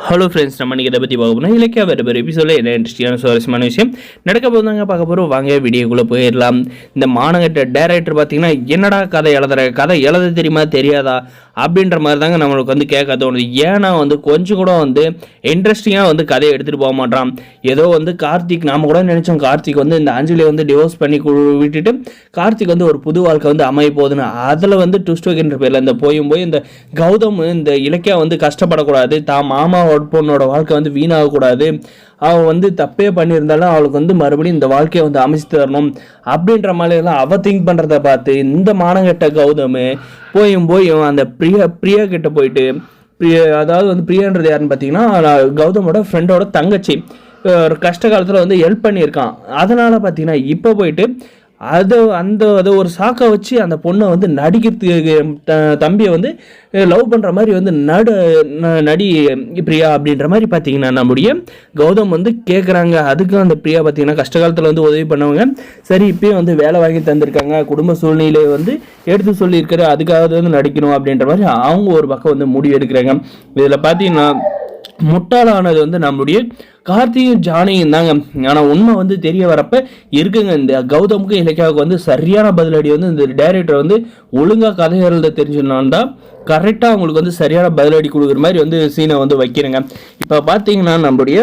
Hello friends, நம்ம இன்றைக்கி இதை பற்றி பார்க்க போகிறோம். இலக்கியா வேறு எபிசோடில் என்ன இன்ட்ரெஸ்டிங்கான சுவாரஸ்யமான விஷயம் நடக்க போதாங்க பார்க்க போகிறோம். வாங்க வீடியோக்குள்ளே போயிடலாம். இந்த மானகட்ட டைரக்டர் பார்த்தீங்கன்னா என்னடா கதை எழுத தெரியுமா தெரியாதா அப்படின்ற மாதிரி தாங்க நம்மளுக்கு வந்து கேட்க தோணுது. ஏன்னா வந்து கொஞ்சம் கூட வந்து இன்ட்ரெஸ்டிங்காக வந்து கதையை எடுத்துகிட்டு போக மாட்டான். ஏதோ வந்து கார்த்திக் நாம் கூட நினச்சோம் கார்த்திக் வந்து இந்த அஞ்சலியை வந்து டிவோர்ஸ் பண்ணி விட்டுட்டு கார்த்திக் வந்து ஒரு புது வாழ்க்கை வந்து அமைய போகுதுன்னு. அதில் வந்து ட்விஸ்ட் வைக்கின்ற பேரில் இந்த போய் இந்த கௌதம் இந்த இலக்கியா வந்து கஷ்டப்படக்கூடாது, தான் மாமா பொண்ணோட வாழ்க்கை வந்து வீணாகக்கூடாது, அவள் வந்து தப்பே பண்ணியிருந்தாலும் அவளுக்கு வந்து மறுபடியும் இந்த வாழ்க்கையை வந்து அமைச்சு தரணும் அப்படின்ற மாதிரிலாம் அவள் திங்க் பண்ணுறத பார்த்து இந்த மானங்கட்ட கௌதம் போய் அந்த பிரியா கிட்ட போயிட்டு அதாவது வந்து பிரியான்றது யாருன்னு பார்த்தீங்கன்னா கௌதமோட ஃப்ரெண்டோட தங்கச்சி, ஒரு கஷ்ட காலத்தில் வந்து ஹெல்ப் பண்ணியிருக்கான். அதனால் பார்த்தீங்கன்னா இப்போ போயிட்டு அதை ஒரு சாக்கை வச்சு அந்த பொண்ணை வந்து நடிக்கிறதுக்கு தம்பியை வந்து லவ் பண்ணுற மாதிரி வந்து நடி பிரியா அப்படின்ற மாதிரி பார்த்தீங்கன்னா நம்முடைய கௌதம் வந்து கேட்குறாங்க. அதுக்கும் அந்த பிரியா பார்த்தீங்கன்னா கஷ்ட காலத்தில் வந்து உதவி பண்ணவங்க, சரி இப்பயும் வந்து வேலை வாங்கி தந்திருக்காங்க, குடும்ப சூழ்நிலையை வந்து எடுத்து சொல்லியிருக்கிற அதுக்காக வந்து நடிக்கணும் அப்படின்ற மாதிரி அவங்க ஒரு பக்கம் வந்து முடிவு எடுக்கிறாங்க. இதில் பார்த்தீங்கன்னா முட்டாளானது வந்து நம்மளுடைய கார்த்தியும் ஜானியும் தாங்க. ஆனால் உண்மை வந்து தெரிய வரப்ப இருக்குங்க, இந்த கௌதமுக்கு இலக்கியாவுக்கு வந்து சரியான பதிலடி வந்து இந்த டைரக்டர் வந்து ஒழுங்காக கதை எழுத தெரிஞ்சுனான் தான் கரெக்டாக அவங்களுக்கு வந்து சரியான பதிலடி கொடுக்குற மாதிரி வந்து சீனை வந்து வைக்கிறேங்க. இப்போ பார்த்தீங்கன்னா நம்மளுடைய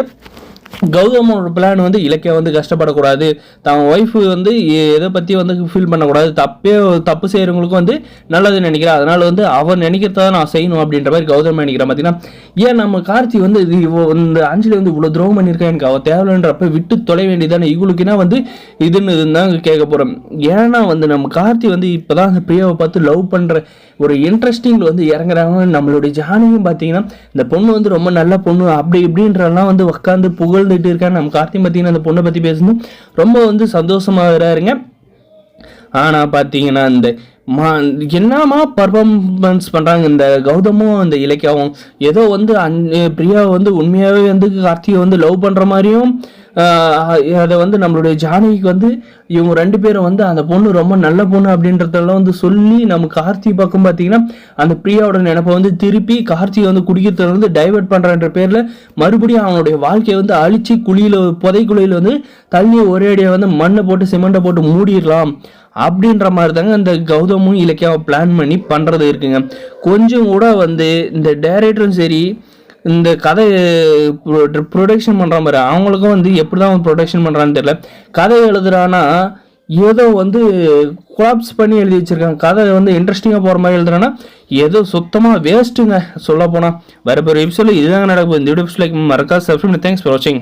கௌதமோட பிளான் வந்து இலக்கியா வந்து கஷ்டப்படக்கூடாது, தான் ஒய்ஃபு வந்து எதை பற்றி வந்து ஃபீல் பண்ணக்கூடாது, தப்பு செய்கிறவங்களுக்கும் வந்து நல்லதுன்னு நினைக்கிறேன், அதனால் வந்து அவன் நினைக்கிறத நான் செய்யணும் அப்படின்ற மாதிரி கௌதம் நினைக்கிறேன். பார்த்தீங்கன்னா ஏன் நம்ம கார்த்தி வந்து இந்த அஞ்சலி வந்து இவ்வளோ துரோகம் பண்ணியிருக்கேன், எனக்கு அவள் தேவைன்றப்ப விட்டு தொலை வேண்டியதானே, இவளுக்குன்னா வந்து இதுன்னு தான் கேட்க போகிறோம். ஏன்னா வந்து நம்ம கார்த்தி வந்து இப்போ தான் அந்த பிரியாவை பார்த்து லவ் பண்ணுற ஒரு இன்ட்ரெஸ்டிங்கில் வந்து இறங்குறாங்க. நம்மளுடைய ஜானியும் பார்த்தீங்கன்னா இந்த பொண்ணு வந்து ரொம்ப நல்ல பொண்ணு அப்படி இப்படின்றலாம் வந்து உட்காந்து புகழ்ந்துட்டு இருக்காங்க. நம்ம கார்த்தி பார்த்தீங்கன்னா அந்த பொண்ணை பற்றி பேசணும் ரொம்ப வந்து சந்தோஷமாகறாருங்க. ஆனால் பார்த்தீங்கன்னா இந்த என்னமா பர்ஃபார்மன்ஸ் பண்ணுறாங்க இந்த கௌதமும் அந்த இலக்கியாவும். ஏதோ வந்து பிரியாவை வந்து உண்மையாகவே வந்து கார்த்திகை வந்து லவ் பண்ணுற மாதிரியும் அதை வந்து நம்மளுடைய ஜானகிக்கு வந்து இவங்க ரெண்டு பேரும் வந்து அந்த பொண்ணு ரொம்ப நல்ல பொண்ணு அப்படின்றதெல்லாம் வந்து சொல்லி நம்ம கார்த்தி பக்கம் பார்த்தீங்கன்னா அந்த பிரியாவோட நினைப்பை வந்து திருப்பி கார்த்திகை வந்து குடிக்கிறதுல வந்து டைவெர்ட் பண்ணுறன்ற பேரில் மறுபடியும் அவனுடைய வாழ்க்கையை வந்து அழிச்சு புதைக்குழியில் வந்து தள்ளி ஒரே அடியாக வந்து மண்ணை போட்டு சிமெண்ட்டை போட்டு மூடிடலாம் அப்படின்ற மாதிரி தாங்க இந்த கௌதமும் இலக்கியாவை பிளான் பண்ணி பண்ணுறது இருக்குங்க. கொஞ்சம் கூட வந்து இந்த டைரக்டரும் சரி இந்த கதை ப்ரொடக்ஷன் பண்ணுற மாதிரி அவங்களுக்கும் வந்து எப்படி தான் ப்ரொடக்ஷன் பண்ணுறான்னு தெரியல. கதை எழுதுறான்னா ஏதோ வந்து கொலாப்ஸ் பண்ணி எழுதி வச்சுருக்காங்க, கதை வந்து இன்ட்ரெஸ்டிங்காக போகிற மாதிரி எழுதுறான்னா ஏதோ சுத்தமாக வேஸ்ட்டுங்க. சொல்ல போனால் வேறு எபிசோடில் இதுதாங்க நடக்கும். இந்த வீடியோ லைக் மறக்காது சப்ஸ்கிரைப். தேங்க்ஸ் ஃபார் வாட்சிங்.